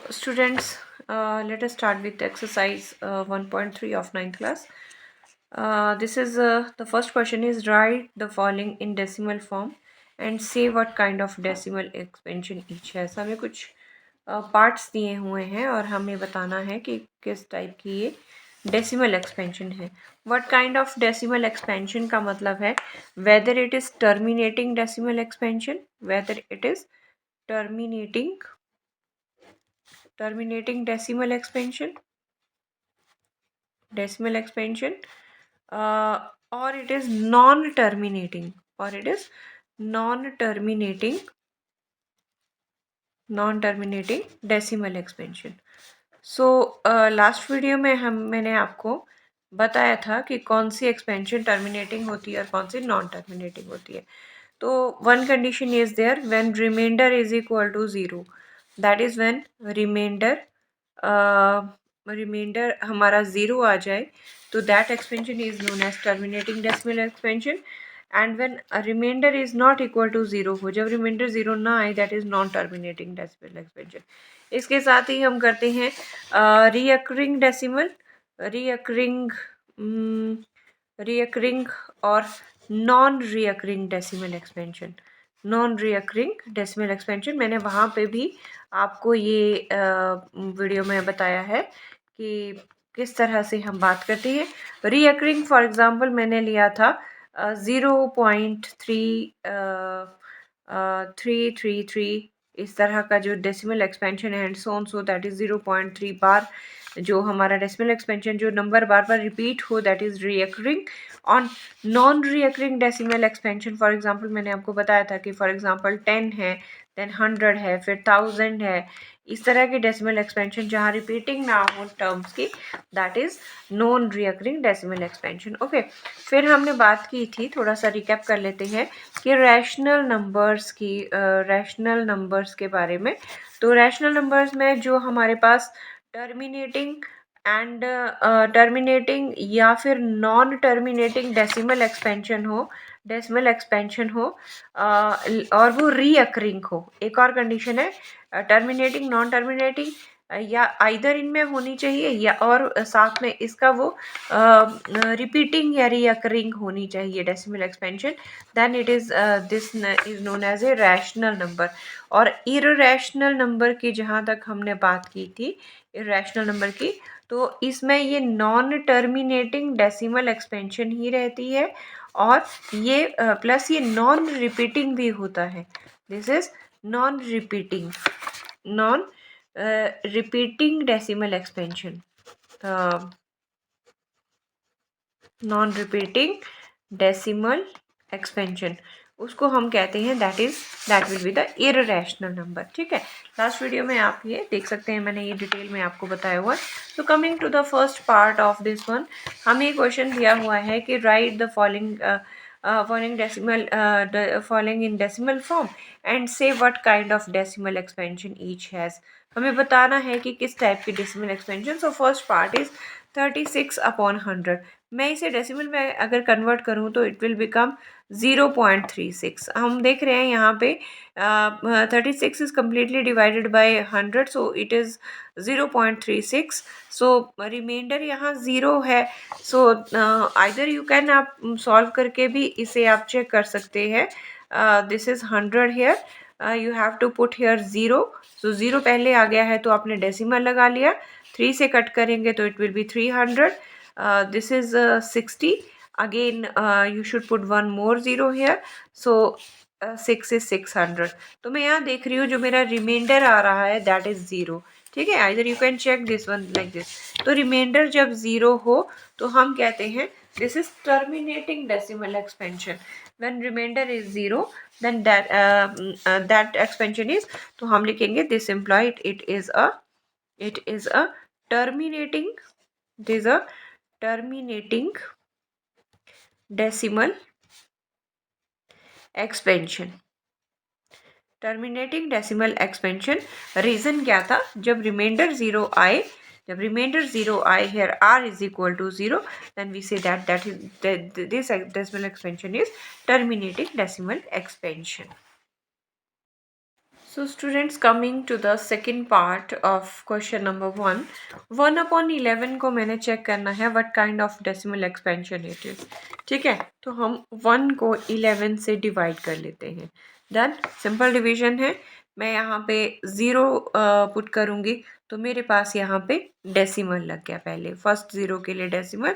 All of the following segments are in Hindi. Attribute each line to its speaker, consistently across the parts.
Speaker 1: students, let us start with exercise 1.3 of ninth class. This is the first question is write the following in decimal form and say what kind of decimal expansion each has. हमें कुछ पार्ट्स दिए हुए हैं और हमें बताना है कि किस टाइप की ये डेसिमल एक्सपेंशन है. What kind of decimal expansion का मतलब है weather it is terminating decimal expansion, weather it is terminating decimal expansion, or it is non-terminating, decimal expansion. So last video में मैंने आपको बताया था कि कौन सी एक्सपेंशन टर्मिनेटिंग होती है और कौन सी नॉन टर्मिनेटिंग होती है. तो one condition is there when remainder is equal to 0, that is when remainder हमारा 0 आ जाए तो that expansion is known as terminating decimal expansion. And when remainder is not equal to 0 हो, जब रिमाइंडर 0 ना आए, that is non terminating decimal expansion. इसके साथ ही हम करते हैं रीअकरिंग डेसिमल, रीअकरिंग और नॉन रीअकरिंग डेसिमल एक्सपेंशन. मैंने वहाँ पे भी आपको ये वीडियो में बताया है कि किस तरह से हम बात करते हैं. रीअकरिंग फॉर एग्जांपल मैंने लिया था 0.333, इस तरह का जो डेसिमल एक्सपेंशन है, एंड सो दैट इज 0.3 बार. जो हमारा डेसिमल एक्सपेंशन जो नंबर बार बार रिपीट हो, that is recurring. On non recurring decimal expansion for example मैंने आपको बताया था कि फॉर एग्जांपल 10 है, देन 100 है, फिर 1000 है. इस तरह की डेसिमल एक्सपेंशन जहाँ रिपीटिंग ना हो टर्म्स की, that is non recurring decimal expansion. Okay, फिर हमने बात की थी, थोड़ा सा रिकैप कर लेते हैं कि रैशनल नंबर्स के बारे में. तो रैशनल नंबर्स में जो हमारे पास टर्मिनेटिंग या फिर नॉन टर्मिनेटिंग डेसिमल एक्सपेंशन हो, और वो रीअकरिंग हो. एक और कंडीशन है टर्मिनेटिंग, नॉन टर्मिनेटिंग, या आइदर इनमें होनी चाहिए या और साथ में इसका वो रिपीटिंग या रीअकरिंग होनी चाहिए decimal expansion. Then it is this is known as a rational number. और इररेशनल नंबर की जहाँ तक हमने बात की थी, इररेशनल नंबर की, तो इसमें ये नॉन टर्मिनेटिंग डेसिमल एक्सपेंशन ही रहती है और ये प्लस ये नॉन रिपीटिंग भी होता है. This is non repeating decimal expansion. Non repeating decimal expansion उसको हम कहते हैं that will be the irrational number. ठीक है, लास्ट वीडियो में आप ये देख सकते हैं, मैंने ये डिटेल में आपको बताया हुआ है. तो coming to the first part of this one, हमें क्वेश्चन दिया हुआ है कि write the following following in decimal form and see what kind of decimal expansion each has. हमें बताना है कि किस टाइप की decimal expansion. So first part is 36/100. मैं इसे डेसिमल में अगर कन्वर्ट करूँ तो इट विल बिकम 0.36. हम देख रहे हैं यहाँ पे 36 is completely divided by 100, so it is 0.36. So remainder यहाँ 0 है. सो आइदर यू कैन, आप सॉल्व करके भी इसे आप चेक कर सकते हैं. This is 100 here, you have to put here 0. So 0 पहले आ गया है तो आपने डेसिमल लगा लिया. 3 से कट करेंगे तो it will be 300. This is 60. Again you should put one more 0 here. So 6 is 600. तो मैं यहाँ देख रही हूँ जो मेरा रिमाइंडर आ रहा है दैट इज 0. ठीक है, either you can check this one like this. तो रिमाइंडर जब 0 हो तो हम कहते हैं this is terminating decimal expansion. When remainder is 0 then that expansion is, तो हम लिखेंगे this implied it is a terminating decimal expansion. Terminating decimal expansion. Reason क्या था, जब रिमाइंडर 0 आए, here r is equal to 0, then we say that this decimal expansion is terminating decimal expansion. So students, coming to the second part of question number 1 को मैंने चेक करना है what kind of decimal expansion it is. ठीक है, तो हम 1 को 11 से डिवाइड कर लेते हैं. डन, सिंपल डिवीजन है. मैं यहाँ पे 0 पुट करूँगी तो मेरे पास यहाँ पे डेसिमल लग गया. पहले फर्स्ट 0 के लिए decimal,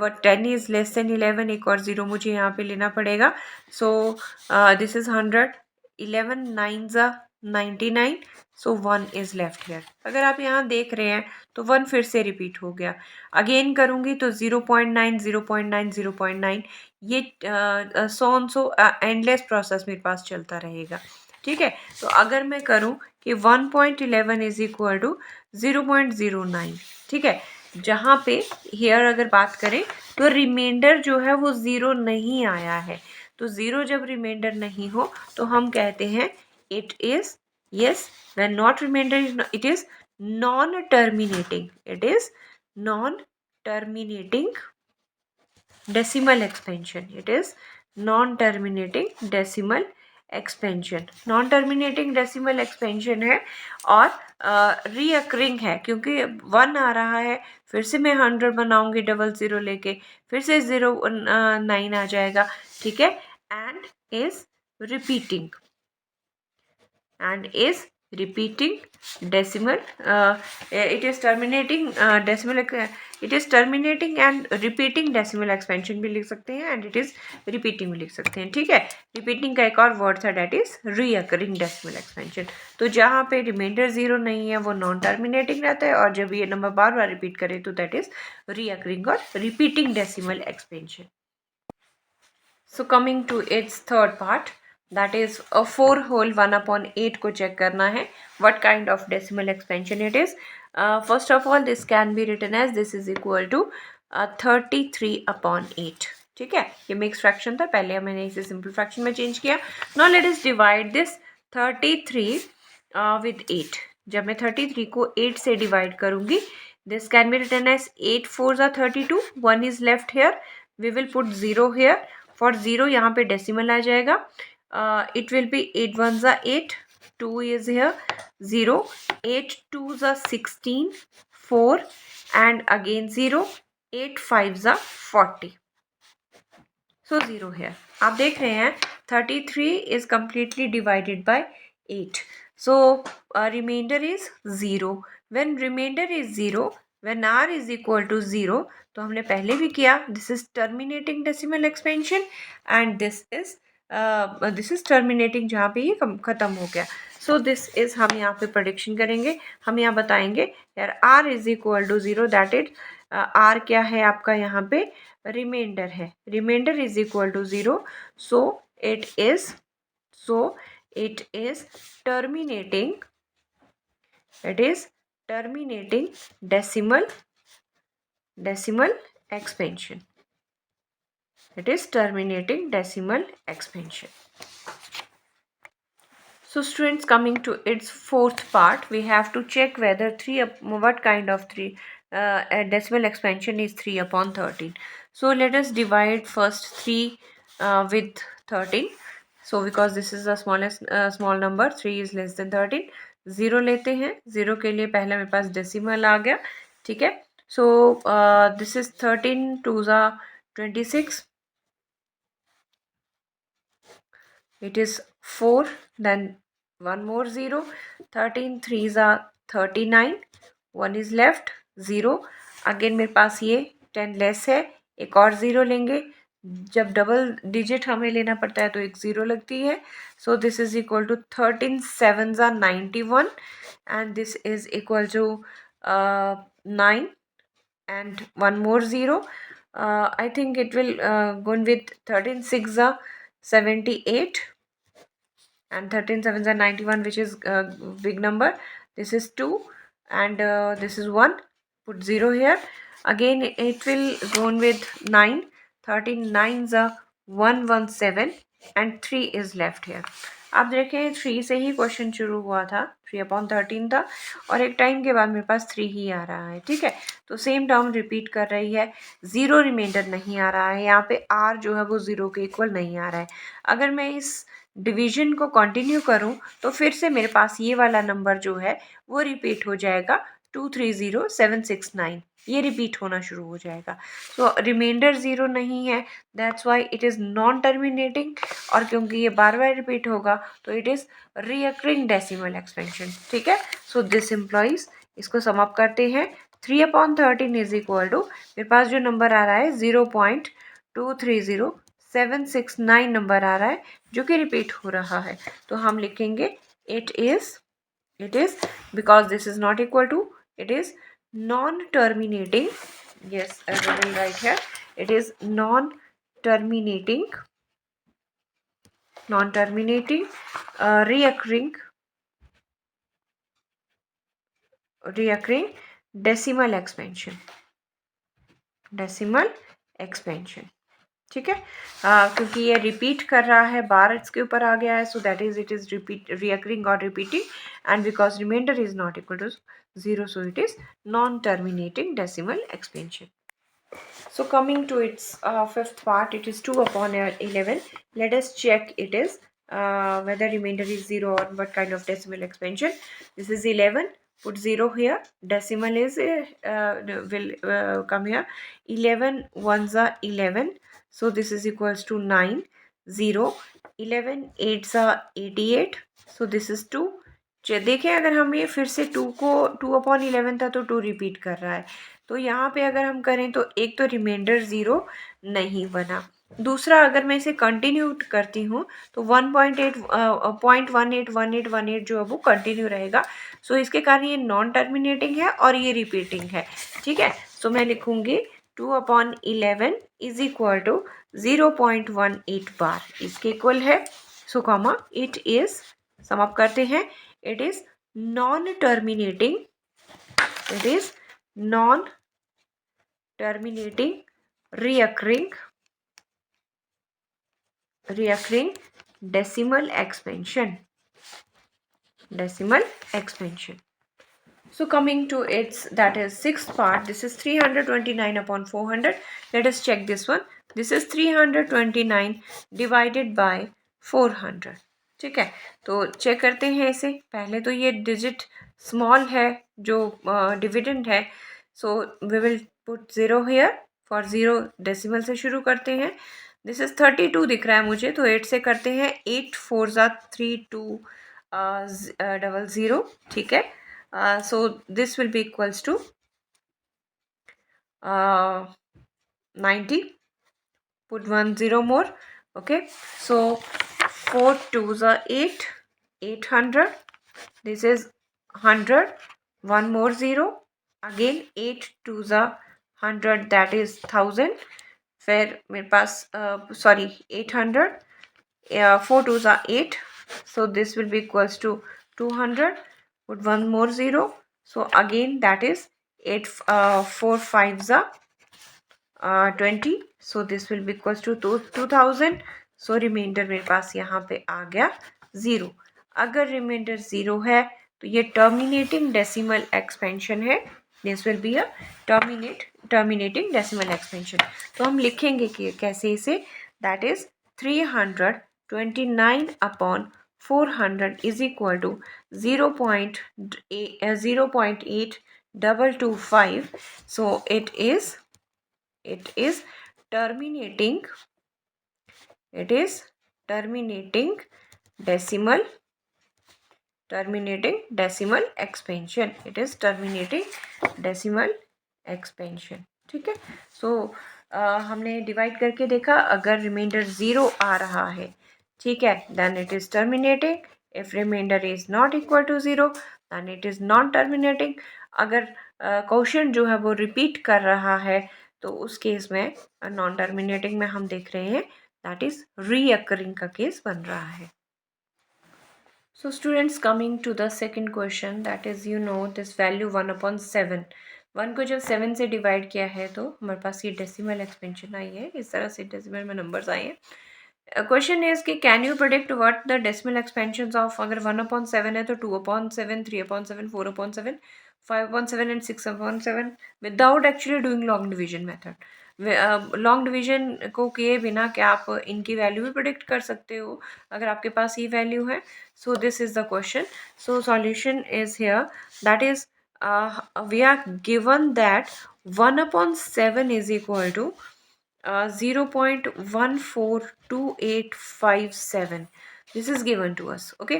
Speaker 1: what 10 is less than 11, एक और 0 मुझे यहाँ पे लेना पड़ेगा. सो this is 100. 11 9s are 99, so 1 is left here. अगर आप यहाँ देख रहे हैं तो 1 फिर से रिपीट हो गया. अगेन करूँगी तो 0.9 0.9 0.9, ये सो एंडलेस प्रोसेस मेरे पास चलता रहेगा. ठीक है, तो अगर मैं करूँ कि 1.11 इज इक्वल टू 0.09. ठीक है, जहाँ पे हेयर अगर बात करें तो रिमाइंडर जो है वो 0 नहीं आया है. तो 0 जब रिमाइंडर नहीं हो तो हम कहते हैं it is, yes, when not remainder it is non-terminating. It is non-terminating decimal expansion. It is non-terminating decimal expansion. non-terminating decimal expansion है और reoccurring है, क्योंकि 1 आ रहा है, फिर से मैं 100 बनाऊंगी डबल 0 लेके, फिर से 9 आ जाएगा. ठीक है, and is repeating decimal, it is terminating decimal, it is terminating and repeating decimal expansion भी लिख सकते हैं, and it is repeating भी लिख सकते हैं. ठीक है, repeating का एक और वर्ड था, that is reoccurring decimal expansion. तो जहाँ पे रिमाइंडर 0 नहीं है वो नॉन टर्मिनेटिंग रहता है, और जब ये नंबर बार बार रिपीट करे तो that is reoccurring और repeating decimal expansion. So coming to its third part, that is a 4 whole 1/8 को चेक करना है what kind of decimal expansion it is. First of all, this can be written as this is equal to 33/8. ठीक है, ये मिक्स फ्रैक्शन था, पहले मैंने इसे सिंपल फ्रैक्शन में चेंज किया. Now let us divide this 33 with 8. जब मैं 33 को 8 से डिवाइड करूंगी, this can be written as 8 4s are 32, 1 is left here, we will put 0 here. For 0 यहाँ पे डेसिमल आ जाएगा. It will be 8 1s are 8, 2 is here, 0, 8 2s are 16, 4 and again 0, 8 5s are 40. So 0 here. आप देख रहे हैं 33 is completely divided by 8. So remainder is 0. When remainder is 0, when r is equal to 0, तो हमने पहले भी किया, this is terminating decimal expansion and this is terminating, जहाँ पे ये खत्म हो गया. So this is, हम यहाँ पे prediction करेंगे, हम यहाँ बताएंगे यार r is equal to 0, that is r क्या है आपका यहाँ पे रिमाइंडर है, remainder is equal to 0. So it is terminating, it is terminating decimal expansion. It is terminating decimal expansion. So students, coming to its fourth part, we have to check whether what kind of decimal expansion is 3/13. So let us divide first 3 with 13. So because this is the smallest small number, 3 is less than 13. 0 लेते हैं, 0 के लिए पहले मेरे पास डेसिमल आ गया. ठीक है, so this is 13 2s are 26. It is 4, then one more 0, 13 3s are 39, 1 is left, 0. Again मेरे पास ये 10 लेस है, एक और 0 लेंगे. जब डबल डिजिट हमें लेना पड़ता है तो एक 0 लगती है. So this is equal to 13 7s are 91 and this is equal to 9 and one more 0. I think it will go with 13 6s are 78 and 13 7s are 91, which is big number. This is 2 and this is 1. Put 0 here. Again it will go on with 9. 13 9s are 117 and 3 is left here. आप देखें 3 से ही क्वेश्चन शुरू हुआ था, 3/13 था, और एक टाइम के बाद मेरे पास 3 ही आ रहा है. ठीक है, तो सेम टर्म रिपीट कर रही है. 0 रिमाइंडर नहीं आ रहा है, यहाँ पे r जो है वो 0 के इक्वल नहीं आ रहा है. अगर मैं इस डिवीजन को कंटिन्यू करूं तो फिर से मेरे पास ये वाला नंबर जो है वो रिपीट हो जाएगा 230769, ये रिपीट होना शुरू हो जाएगा। सो रिमाइंडर ज़ीरो नहीं है, that's why it is non terminating, और क्योंकि ये बार बार रिपीट होगा तो it is recurring decimal expansion. ठीक है, सो दिस इम्प्लॉइज, इसको सम अप करते हैं। 3/13 इज इक्वल टू, मेरे पास जो नंबर आ रहा है 0.230769 नंबर आ रहा है जो कि रिपीट हो रहा है, तो हम लिखेंगे it is because this is not equal to, it is non-terminating, yes I will write here, it is non-terminating reoccurring decimal expansion। ठीक है, क्योंकि ये रिपीट कर रहा है, बार इसके ऊपर आ गया है, so that is it is repeat recurring और repeating, and because remainder is not equal to 0, so it is non-terminating decimal expansion। So coming to its fifth part, it is 2/11. Let us check it is whether remainder is 0 or what kind of decimal expansion. This is 11. Put 0 here. Decimal is will come here. 11 ones are 11. So this is equals to 9. 0. 11 eights are 88. So this is 2. देखें, अगर हम ये फिर से 2 को 2/11 था तो 2 रिपीट कर रहा है, तो यहाँ पे अगर हम करें तो एक तो रिमाइंडर 0 नहीं बना, दूसरा अगर मैं इसे कंटिन्यू करती हूँ तो 1.181818 जो है वो कंटिन्यू रहेगा। सो इसके कारण ये नॉन टर्मिनेटिंग है और ये रिपीटिंग है। ठीक है, सो मैं लिखूँगी 2/11 इज इक्वल टू 0.18 बार, इसके इक्वल है। सो comma it is, sum up करते हैं, it is non terminating, it is non-terminating reoccurring decimal expansion, So coming to its, that is sixth part, this is 329/400. Let us check this one. This is 329 divided by 400। ठीक है, तो चेक करते हैं इसे। पहले तो ये डिजिट स्मॉल है जो डिविडेंड है, so we will put 0 here for 0, decimal से शुरू करते हैं। दिस इज 32 दिख रहा है मुझे, तो 8 से करते हैं। 8 4 3200। ठीक है, so this will be equals to 90. Put 1 0 more. Okay, so 4 2s are 8, 800. This is 100. One more 0. Again 8 2s are 100, that is 1000. फिर मेरे पास sorry 800. 4 2s are 8, so this will be equals to 200. Put one more 0, so again that is 8 4 5s are 20, so this will be equals to 2000. so reminder मेरे पास यहाँ पे आ गया 0। अगर रिमाइंडर 0 है तो ये टर्मिनेटिंग डेसिमल एक्सपेंशन है, this will be a terminating decimal expansion. तो हम लिखेंगे कि कैसे इसे, that is 329/400 is equal to 0.8225. So it is terminating decimal expansion, it is terminating decimal expansion। ठीक है, सो हमने डिवाइड करके देखा, अगर रिमाइंडर 0 आ रहा है, ठीक है, then it is terminating. If remainder is not equal to 0 then it is non terminating. अगर क्वोशिएंट जो है वो रिपीट कर रहा है तो उस केस में नॉन टर्मिनेटिंग में हम देख रहे हैं दैट इज रीअकरिंग का केस बन रहा है। So students, coming to the second question, that is this value 1/7, 1 को जब 7 से डिवाइड किया है तो हमारे पास ये डेसिमल एक्सपेंशन आई है, इस तरह से डेसिमल में नंबर्स आए हैं। क्वेश्चन इज कि can you predict what the decimal expansion of, अगर 1/7 है तो 2/7, 3/7, 4/7, 5/7 and 6/7 without actually doing long division method. Long division को किए बिना क्या आप इनकी वैल्यू भी प्रिडिक्ट कर सकते हो अगर आपके पास ये वैल्यू है? So this is the question. So solution is here, that is we are given that 1/7 is equal to 0.142857. This is given to us. Okay,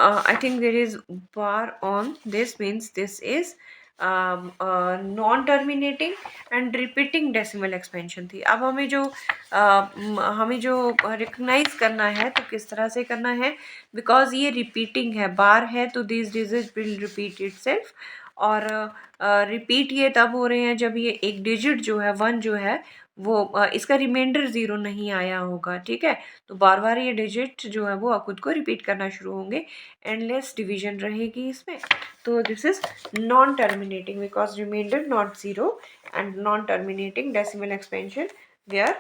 Speaker 1: I think there is bar on this, means this is non-terminating and repeating decimal expansion थी. अब हमें जो रिकग्नाइज करना है तो किस तरह से करना है, बिकॉज ये रिपीटिंग है, बार है, तो this digit will repeat itself. और रिपीट ये तब हो रहे हैं जब ये एक डिजिट जो है 1 जो है वो इसका रिमाइंडर 0 नहीं आया होगा. ठीक है, तो बार बार ये डिजिट जो है वो खुद को रिपीट करना शुरू होंगे, एंडलेस डिवीजन रहेगी इसमें. तो this is non terminating because remainder not 0 and non terminating decimal expansion where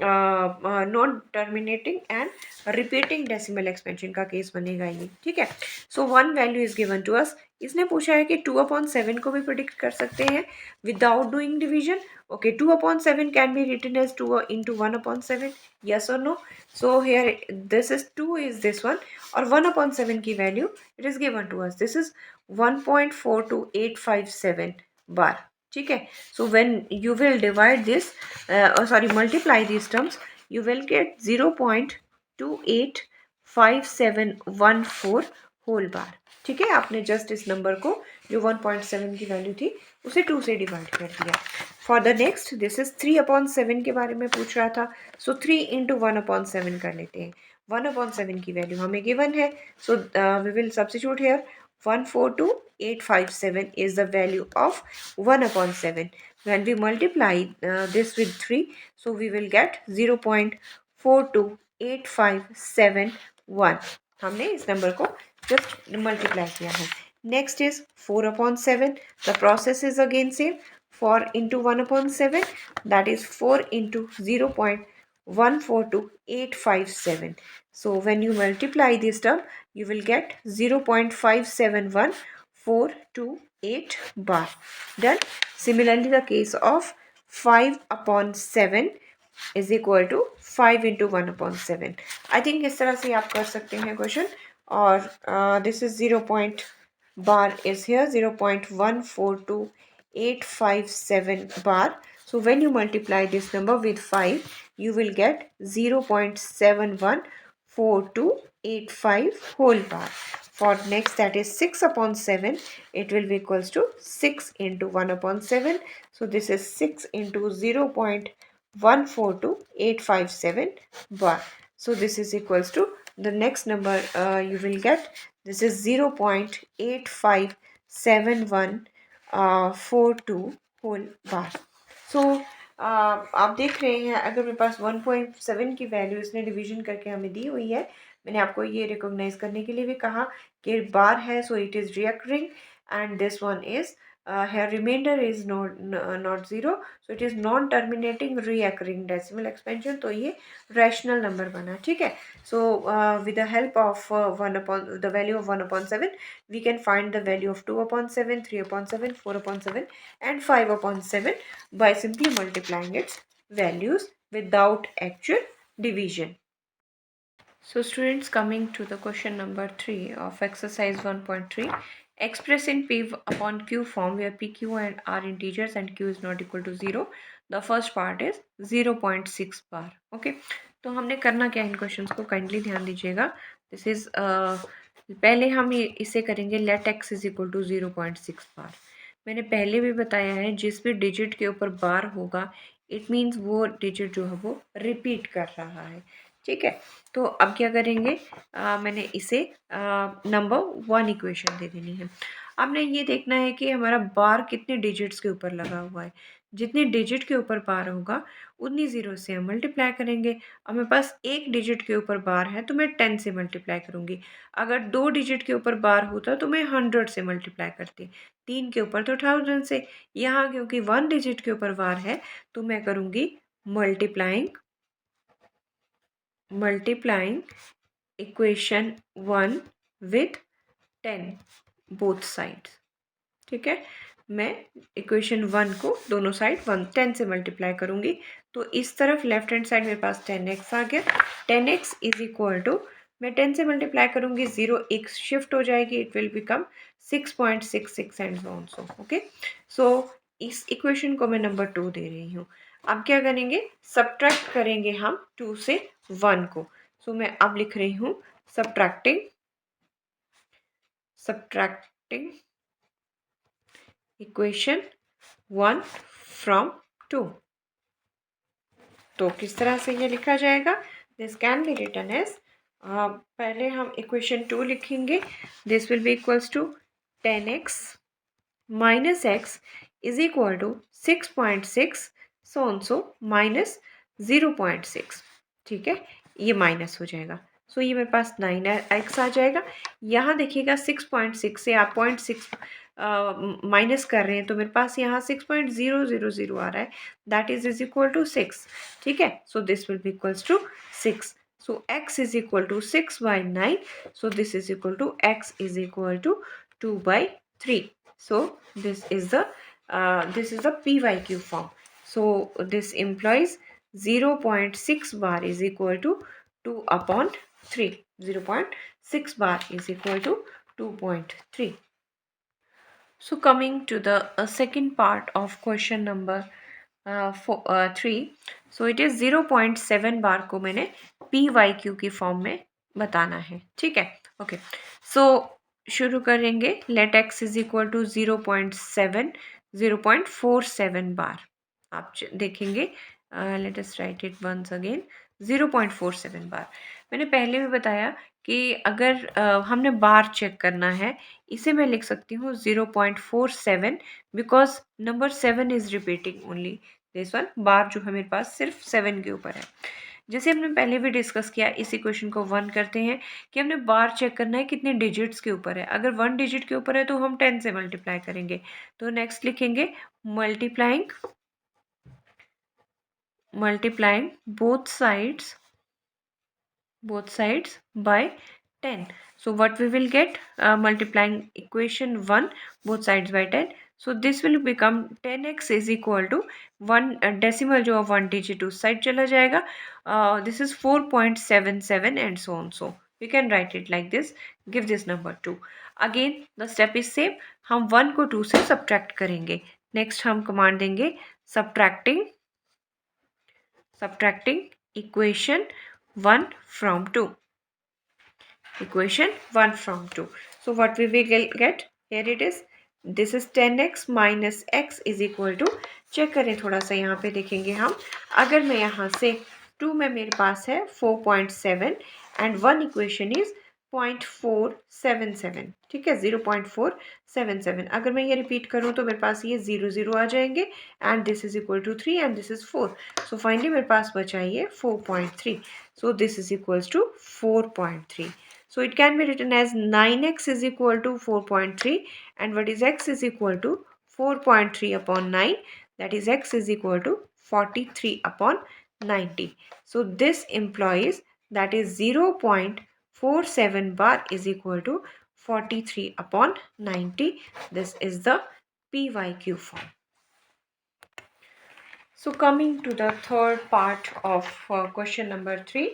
Speaker 1: non terminating and repeating decimal expansion का केस बनेगा ये. ठीक है, so 1 value is given to us. इसने पूछा है कि 2/7 को भी प्रिडिक्ट कर सकते हैं without doing division. Okay, 2/7 can be written as 2 into 1/7. Yes or no? So here this is 2 is this one, or 1/7 की value it is given to us. This is 1.42857 bar. ठीक है, so when you will divide this, multiply these terms, you will get 0.285714 whole bar. ठीक है, आपने जस्ट इस नंबर को जो 1.7 की वैल्यू थी उसे 2 से डिवाइड कर दिया. For the next, this is 3/7 के बारे में पूछ रहा था. सो 3 इंटू 1/7 कर लेते हैं. 1/7 की वैल्यू हमें गिवन है, so we will substitute here. 142,857 is the value of 1/7. When we multiply this with 3, so we will get 0.428571. हमने इस नंबर को जस्ट मल्टीप्लाई किया है. Next is 4/7. The process is again same. 4 into 1/7, that is 4 into 0.142857. So when you multiply this term, you will get 0.571428 bar. Done. Similarly, the case of 5/7 is equal to 5 into 1/7. I think इस तरह से आप कर सकते हैं क्वेश्चन. और this is 0. bar is here, 0.142857 bar. So when you multiply this number with 5, you will get 0.714285 whole bar. For next, that is 6/7, it will be equals to 6 into 1/7. So this is 6 into 0.142857 bar. So this is equals to the next number you will get. This is 0.857142 whole bar. So आप देख रहे हैं, अगर मेरे पास 1.7 की वैल्यू इसने डिवीजन करके हमें दी हुई है, मैंने आपको ये रिकॉग्नाइज करने के लिए भी कहा कि बार है, सो it is recurring, and this one is here remainder is not 0, so it is non terminating reoccurring decimal expansion. तो ये rational number बना. ठीक है, so with the help of the value of 1/7, we can find the value of 2/7, 3/7, 4/7 and 5/7 by simply multiplying its values without actual division. So students, coming to the question number 3 of exercise 1.3, express in P upon Q form where P, Q and are integers and Q is not equal to 0. The first part is 0.6 bar. Okay, तो हमने करना क्या है इन क्वेश्चंस को, काइंडली ध्यान दीजिएगा. दिस इज पहले हम इसे करेंगे let x is equal to 0.6 bar. मैंने पहले भी बताया है, जिस भी डिजिट के ऊपर बार होगा इट मीन्स वो डिजिट जो है वो रिपीट कर रहा है. ठीक है, तो अब क्या करेंगे, मैंने इसे नंबर 1 इक्वेशन दे देनी है. आपने ये देखना है कि हमारा बार कितने डिजिट्स के ऊपर लगा हुआ है. जितने डिजिट के ऊपर बार होगा उतनी ज़ीरो से हम मल्टीप्लाई करेंगे. अब मेरे पास एक डिजिट के ऊपर बार है तो मैं 10 से मल्टीप्लाई करूँगी. अगर 2 डिजिट के ऊपर बार होता तो मैं 100 से मल्टीप्लाई करती. 3 के ऊपर तो 1000 से. यहाँ क्योंकि 1 डिजिट के ऊपर बार है तो मैं करूँगी multiplying equation 1 with 10 both sides. ठीक है, मैं इक्वेशन 1 को दोनों साइड 10 से मल्टीप्लाई करूँगी। तो इस तरफ लेफ्ट हैंड साइड मेरे पास 10x आ गया। 10x इज इक्वल टू, मैं 10 से मल्टीप्लाई करूँगी, 0 एक शिफ्ट हो जाएगी, it will become 6.66 and so on so. Okay, so इस इक्वेशन को मैं नंबर 2 दे रही हूँ। अब क्या करेंगे, सब्ट्रैक्ट करेंगे हम 2 से 1 को। सो मैं अब लिख रही हूँ सब्ट्रैक्टिंग इक्वेशन 1 फ्रॉम 2। तो किस तरह से ये लिखा जाएगा, this can be written as, पहले हम इक्वेशन 2 लिखेंगे, this will be equals to 10x minus x is equal to 6.6 so minus 0.6। ठीक है, ये माइनस हो जाएगा। सो ये मेरे पास 9x आ जाएगा। यहाँ देखिएगा 6.6 से आप 0.6 माइनस कर रहे हैं, तो मेरे पास यहाँ 6.000 आ रहा है, दैट इज इक्वल टू 6। ठीक है, so this will be equals to 6। So x is equal to 6 by 9. So this is equal to x is equal to 2 by 3. So this is the PYQ form. So this implies 0.6 bar is equal to 2 upon 3. 0.6 bar is equal to 2.3. So coming to the second part of question number 3, so it is 0.7 बार को मैंने PYQ की फॉर्म में बताना है। ठीक है, ओके, सो शुरू करेंगे। Let x is equal to 0.47 bar. आप देखेंगे, let us write it once again, 0.47 bar. मैंने पहले भी बताया कि अगर हमने बार चेक करना है, इसे मैं लिख सकती हूँ 0.47, because number 7 is repeating only this one. बार जो है मेरे पास सिर्फ 7 के ऊपर है। जैसे हमने पहले भी डिस्कस किया, इस इक्वेशन को 1 करते हैं कि हमने बार चेक करना है कितने डिजिट्स के ऊपर है। अगर 1 डिजिट के ऊपर है तो हम 10 से मल्टीप्लाई करेंगे। तो नेक्स्ट लिखेंगे multiplying both sides by 10. So what we will get, multiplying equation 1 both sides by 10. So this will become 10x is equal to 1 decimal जो 1 digit उस side चला जाएगा. This is 4.77 and so on. So we can write it like this. Give this number 2. Again the step is same. हम 1 को 2 से subtract करेंगे. Next हम command देंगे subtracting equation 1 from 2. Equation 1 from 2. So what we will get, here it is, this is 10x minus x is equal to, check करें थोड़ा सा, यहाँ पे देखेंगे हम, अगर मैं यहाँ से 2 में मेरे पास है 4.7 एंड 1 इक्वेशन इज 0.477. ठीक है, 0.477. अगर मैं ये रिपीट करूँ तो मेरे पास ये 0 आ जाएंगे and this is equal to 3 and this is 4. So finally मेरे पास बचा ये 4.3. So this is equals to 4.3. So it can be written as 9x is equal to 4.3, and what is x is equal to 4.3 upon 9, that is x is equal to 43 upon 90. So this implies that is 0.47 bar is equal to 43 upon 90. This is the PYQ form. So coming to the third part of question number 3.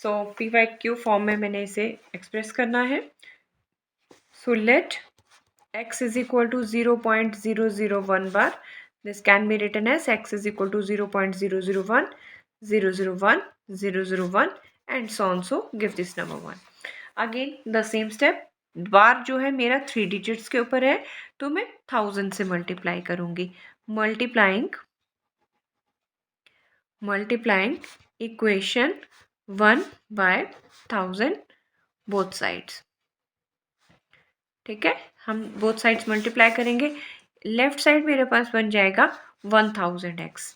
Speaker 1: So PYQ form में मैंने इसे एक्सप्रेस करना है. So let x is equal to 0.001 bar. This can be written as x is equal to 0.001, 001, 001 and so on. So give this number 1. Again the same step. बार जो है मेरा 3 डिजिट्स के ऊपर है, तो मैं 1000 से मल्टीप्लाई करूँगी. Multiplying equation 1 by 1000 both sides. ठीक है, हम बोथ साइड्स मल्टीप्लाई करेंगे. लेफ्ट साइड मेरे पास बन जाएगा 1000x.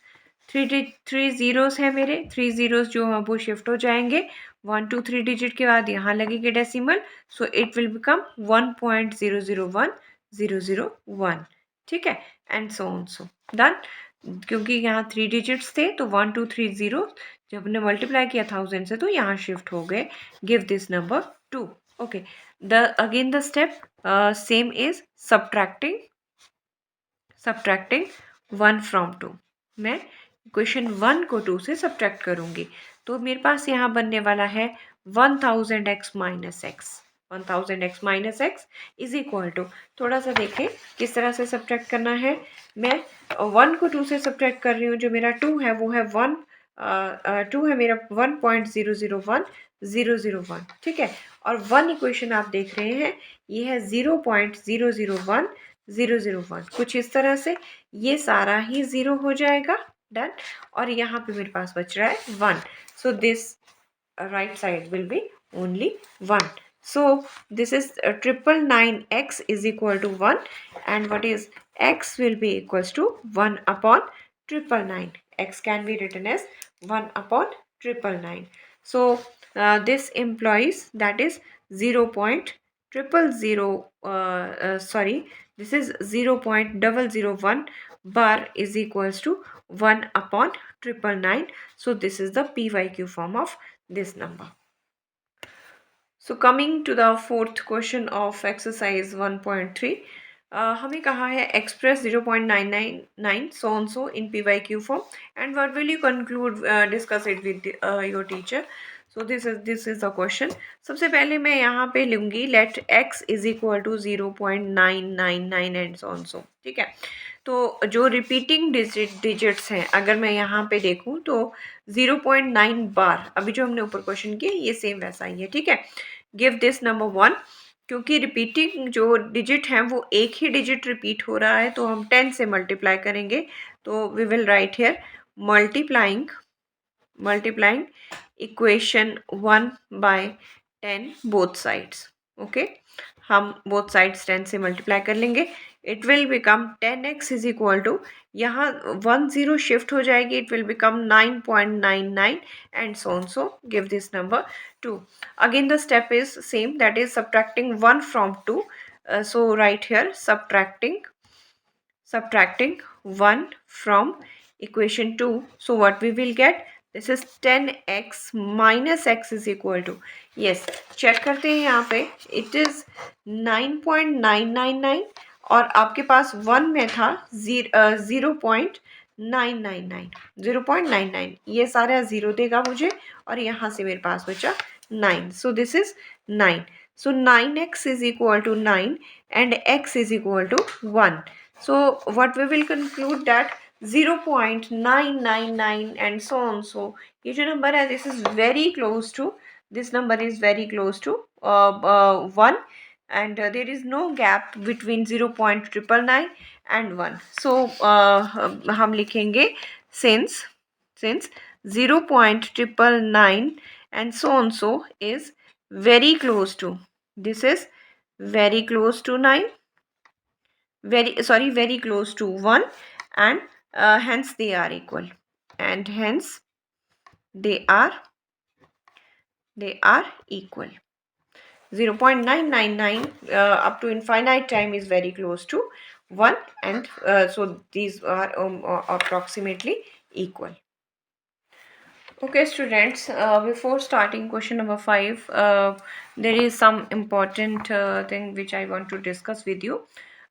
Speaker 1: 3 जीरोस है मेरे, 3 जीरोस जो हैं वो शिफ्ट हो जाएंगे. 1 2 3 डिजिट के बाद यहाँ लगेगी decimal, so it will become 1.001001. ठीक है, and so on. So done. क्योंकि यहाँ 3 डिजिट्स थे तो 1 2 3 0 जब हमने मल्टीप्लाई किया 1000 से तो यहाँ शिफ्ट हो गए. Give this number 2. Okay, again the step same is subtracting subtracting 1 from 2। मैं इक्वेशन 1 को 2 से सब्ट्रैक्ट करूँगी, तो मेरे पास यहाँ बनने वाला है 1000x minus x. 1000x minus x is equal to, थोड़ा सा देखें किस तरह से सब्ट्रैक्ट करना है। मैं 1 को 2 से सब्ट्रैक्ट कर रही हूँ, जो मेरा 2 है वो है 1, 2 है मेरा 1.001001, ठीक है। और 1 इक्वेशन आप देख रहे हैं ये है 0.001001, कुछ इस तरह से ये सारा ही 0 हो जाएगा, डन। और यहाँ पे मेरे पास बच रहा है 1, so this right side will be only 1. So this is 999x is equal to 1, and what is x will be equals to 1 upon 999. X can be written as 1 upon 999. So this implies that is 0.000, sorry, this is 0.001 bar is equals to 1 upon 999. So this is the PYQ form of this number. So coming to the fourth question of exercise 1.3, हमें कहा है express 0.999 so and so in PYQ form, and what will you conclude, discuss it with your teacher. So this is the question. सबसे पहले मैं यहाँ पे लूँगी let x is equal to 0.999 and so on so, ठीक है। तो जो रिपीटिंग डिजिट्स हैं अगर मैं यहाँ पे देखूँ तो 0.9 बार, अभी जो हमने ऊपर क्वेश्चन किया ये सेम वैसा ही है, ठीक है। गिव दिस नंबर 1, क्योंकि रिपीटिंग जो डिजिट हैं वो एक ही डिजिट रिपीट हो रहा है तो हम 10 से मल्टीप्लाई करेंगे, तो we will write here multiplying equation 1 by 10 both sides, okay. हम बोथ साइड्स 10 से मल्टीप्लाई कर लेंगे, it will become 10x is equal to, यहाँ 1 0 शिफ्ट हो जाएगी, it will become 9.99 and so on so, give this number 2। Again the step is same, that is subtracting 1 from 2, so write here subtracting 1 from equation 2, so what we will get, this is 10x minus x is equal to, yes, check करते हैं यहाँ पे, it is 9.999 और आपके पास 1 में था 0.999, ये सारा 0 देगा मुझे, और यहाँ से मेरे पास बचा 9, so this is 9, so 9x is equal to 9 and x is equal to 1. So what we will conclude that 0.999 and so on, so ये जो number है this is very close to, this number is very close to 1, and there is no gap between 0.999 and 1. So हम लिखेंगे since 0.999 and so on so is very close to, this is very close to 9, very close to 1, and hence they are equal, and hence they are equal. 0.999 up to infinite time is very close to 1, and so these are approximately equal. Okay students, before starting question number 5, there is some important thing which I want to discuss with you.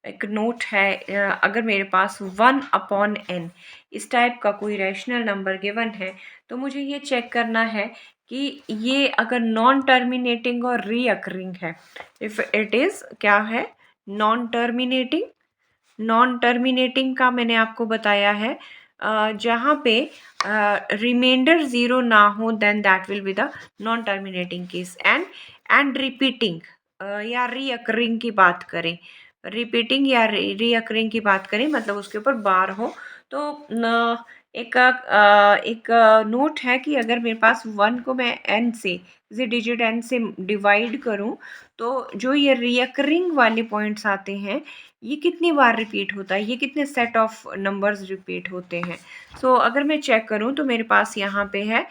Speaker 1: एक नोट है, अगर मेरे पास 1/n इस टाइप का कोई रैशनल नंबर गिवन है तो मुझे ये चेक करना है कि ये अगर नॉन टर्मिनेटिंग और रीअकरिंग है, इफ़ इट इज़ क्या है, नॉन टर्मिनेटिंग का मैंने आपको बताया है, जहाँ पे रिमाइंडर 0 ना हो then that will be the non terminating case, and repeating या रीअकरिंग की बात करें, रिपीटिंग या रीअकरिंग की बात करें मतलब उसके ऊपर बार हो, तो एक नोट है कि अगर मेरे पास 1 को मैं n से, इसे डिजिट n से डिवाइड करूं तो जो ये रियकरिंग वाले पॉइंट्स आते हैं ये कितनी बार रिपीट होता है, ये कितने सेट ऑफ नंबर्स रिपीट होते हैं। सो अगर मैं चेक करूं तो मेरे पास यहाँ पे है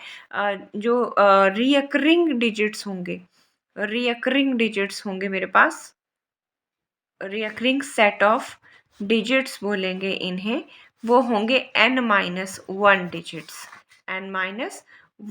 Speaker 1: जो रियकरिंग डिजिट्स होंगे मेरे पास, रियकरिंग सेट ऑफ डिजिट्स बोलेंगे इन्हें, वो होंगे n-1 डिजिट्स, n-1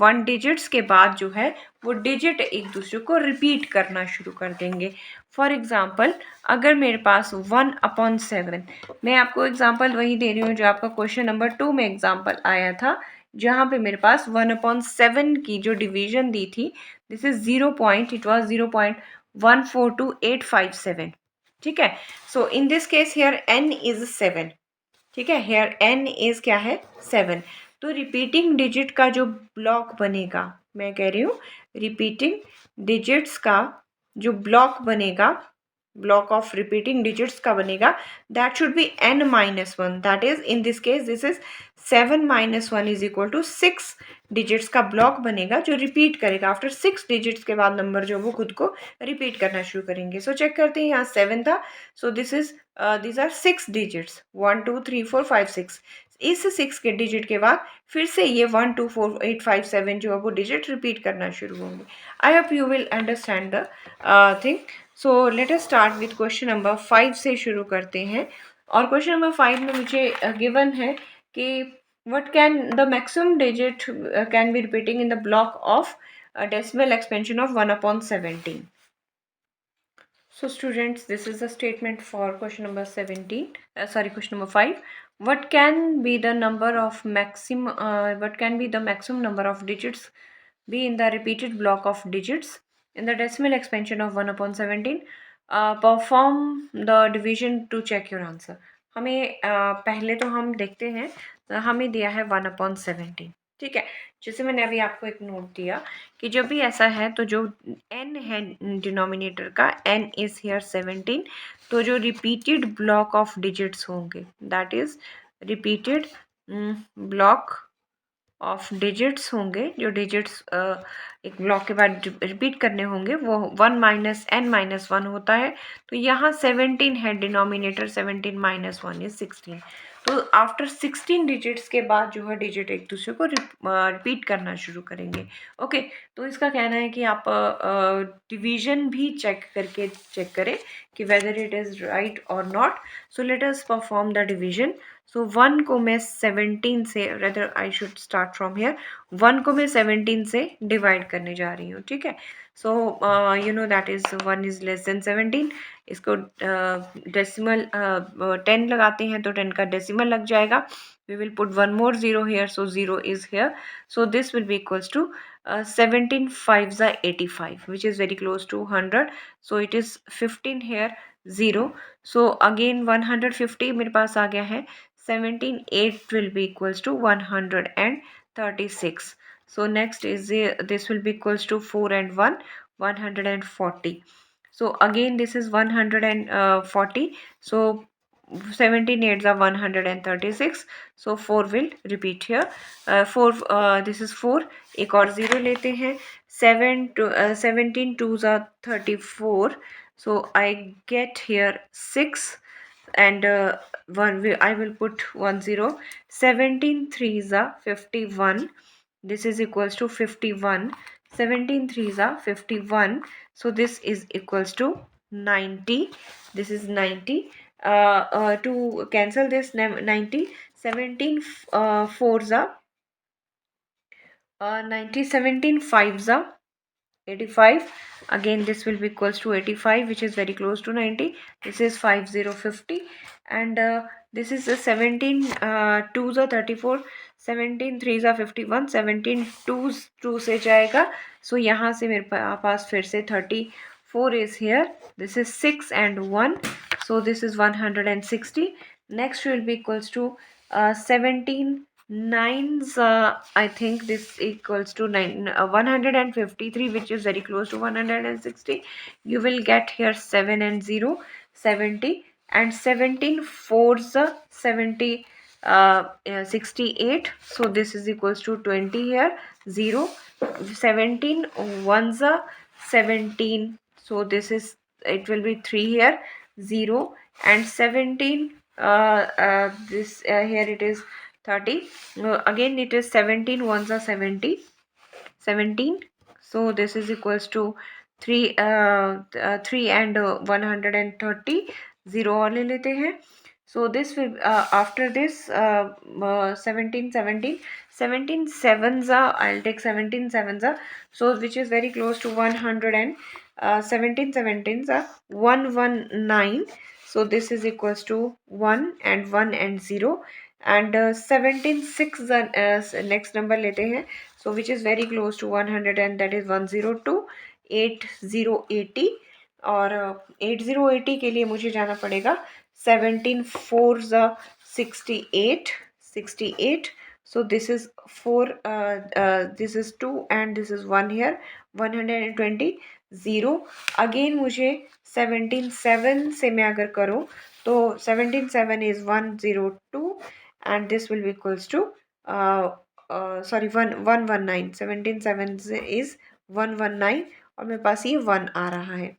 Speaker 1: 1 डिजिट्स के बाद जो है वो डिजिट एक दूसरे को रिपीट करना शुरू कर देंगे। फॉर एग्जाम्पल अगर मेरे पास 1/7, मैं आपको एग्जाम्पल वही दे रही हूँ जो आपका क्वेश्चन नंबर 2 में एग्जाम्पल आया था, जहाँ पे मेरे पास 1/7 की जो डिवीजन दी थी, दिस इज 0.1428557। ठीक है, so in this case here n is 7। ठीक है, हेयर n इज क्या है, 7। तो रिपीटिंग डिजिट का जो ब्लॉक बनेगा, मैं कह रही हूँ रिपीटिंग डिजिट्स का जो ब्लॉक बनेगा, ब्लॉक ऑफ रिपीटिंग डिजिट्स का बनेगा, that should be n-1। That is in this case this is 7-1 is equal to 6 digits का ब्लॉक बनेगा जो रिपीट करेगा। आफ्टर 6 डिजिट्स के बाद नंबर जो वो खुद को रिपीट करना शुरू करेंगे। सो चेक करते हैं, यहाँ 7 था, सो this is these are 6 digits, 1 2 3 4 5 6। इस 6 के डिजिट के बाद फिर से ये 1 2 4 8 5 7 जो है वो डिजिट रिपीट करना शुरू होंगे। I hope you will understand the thing. So let us start with question number 5 से शुरू करते हैं। और क्वेश्चन नंबर 5 में मुझे गिवन है कि what can the maximum digit can be repeating in the block of decimal expansion of 1/17। So students, this is the statement for question number 17. Question number 5. What can be the number of maximum? What can be the maximum number of digits be in the repeated block of digits in the decimal expansion of 1/17? Perform the division to check your answer. हमें पहले तो हम देखते हैं, हमें दिया है 1/17। ठीक है, जैसे मैंने अभी आपको एक नोट दिया कि जब भी ऐसा है तो जो n है डिनोमिनेटर का, n इज हियर 17, तो जो रिपीटेड ब्लॉक ऑफ डिजिट्स होंगे, that is repeated block of digits होंगे, जो डिजिट्स एक ब्लॉक के बाद रिपीट करने होंगे, वो 1 - n-1 होता है। तो यहाँ 17 है डिनोमिनेटर, 17 - 1 इज 16। तो आफ्टर 16 डिजिट्स के बाद जो है डिजिट एक दूसरे को रिपीट करना शुरू करेंगे। ओके, तो इसका कहना है कि आप डिवीजन भी चेक करें कि वेदर इट इज़ राइट और not. So let us perform the division. So 1 को मैं 17 से, rather I should start from here, 1 को मैं 17 से डिवाइड करने जा रही हूँ। ठीक है, so you know that is 1 is less than 17। इसको डेसिमल 10 लगाते हैं तो 10 का डेसिमल लग जाएगा। We will put one more 0 here, so 0 is here, so this will be equals to 17 5s are 85, which is very close to 100, so it is 15 here, 0, so again 150 मेरे पास आ गया है, 17 8 will be equals to 136, so next is this will be equals to 4 and 1 140, so again this is 140, so 17 8s are 136, so 4 will repeat here, 4 this is 4, एक और 0 लेते हैं, 17 2s are 34, so I get here 6 and I will put 1 0, 17 3s are 51, this is equals to 51, 17 3s are 51, so this is equals to 90, this is 90, to cancel this 90, 17 4s are 90, 17 5s are 85, again this will be equals to 85, which is very close to 90, this is 5050, and this is the 17 2s are 34, 17 3s are 51, 17 2s 2 से जाएगा, so यहाँ से मेरे पास फिर से 34 is here, this is 6 and 1, so this is 160, next will be equals to 17 9s, I think this equals to 153, which is very close to 160, you will get here 7 and 0 70, and 17 4s 70 68, so this is equals to 20 here, 0 17 1s 17, so this is, it will be 3 here, 0 and 17 this here it is 30, again it is 17 1s are 70 17, so this is equals to 3 3 and 130, 0 और ले लेते हैं, So this will after this 17 17 17 sevens are, I'll take 17 sevens are, so which is very close to 100, and 17 17s are 119. So this is equals to 1 and 1 and 0, and 17 6 next number लेते हैं, so which is very close to 100, and that is 102 8080, और 8080 के लिए मुझे जाना पड़ेगा 17 4 68 68. So this is 4, this is 2, and this is 1 here, 120 0. Again मुझे 17 7 से मैं अगर करूँ तो 17 7 is 102, and this will be equals to sorry 119. 17 7 is 119, और मेरे पास ये 1 आ रहा है।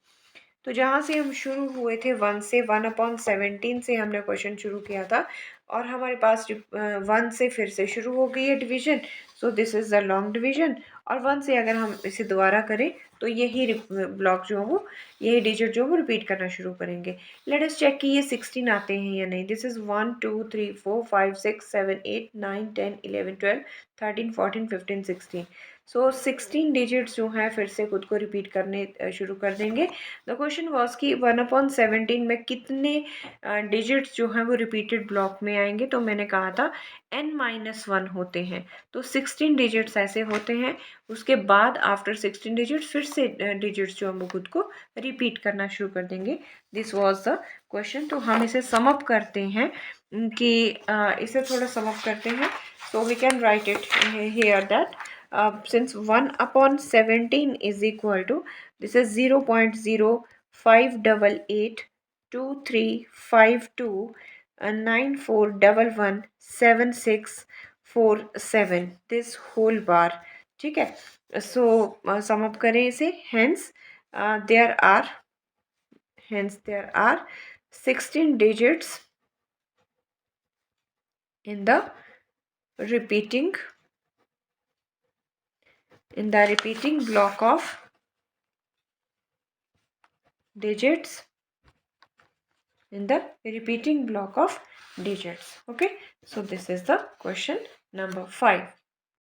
Speaker 1: तो जहाँ से हम शुरू हुए थे 1 से, 1/17 से हमने क्वेश्चन शुरू किया था, और हमारे पास 1 से फिर से शुरू हो गई है division. So this is the long division, और 1 से अगर हम इसे दोबारा करें तो यही ब्लॉक जो है वो, यही डिजिट जो है वो रिपीट करना शुरू करेंगे। लेट अस चेक कि ये 16 आते हैं या नहीं। This is 1 2 3 4 5 6 7 8 9 10 11 12 13 14 15 16। सो 16 डिजिट्स जो हैं फिर से खुद को रिपीट करने शुरू कर देंगे। द क्वेश्चन वॉज कि 1/17 में कितने डिजिट्स जो हैं वो रिपीटेड ब्लॉक में आएंगे, तो मैंने कहा था n-1 होते हैं, तो 16 डिजिट्स ऐसे होते हैं। उसके बाद आफ्टर 16 डिजिट्स फिर से डिजिट्स जो हम वो खुद को रिपीट करना शुरू कर देंगे। This was the question. तो हम इसे समअप करते हैं कि इसे थोड़ा समअप करते हैं, so we can write it here that since 1/17 is equal to, this is 0.05882352 94117647, this whole bar। ठीक है, सो सम अप करें इसे। hence there are 16 digits in the repeating block of digits, okay, so this is the question number 5।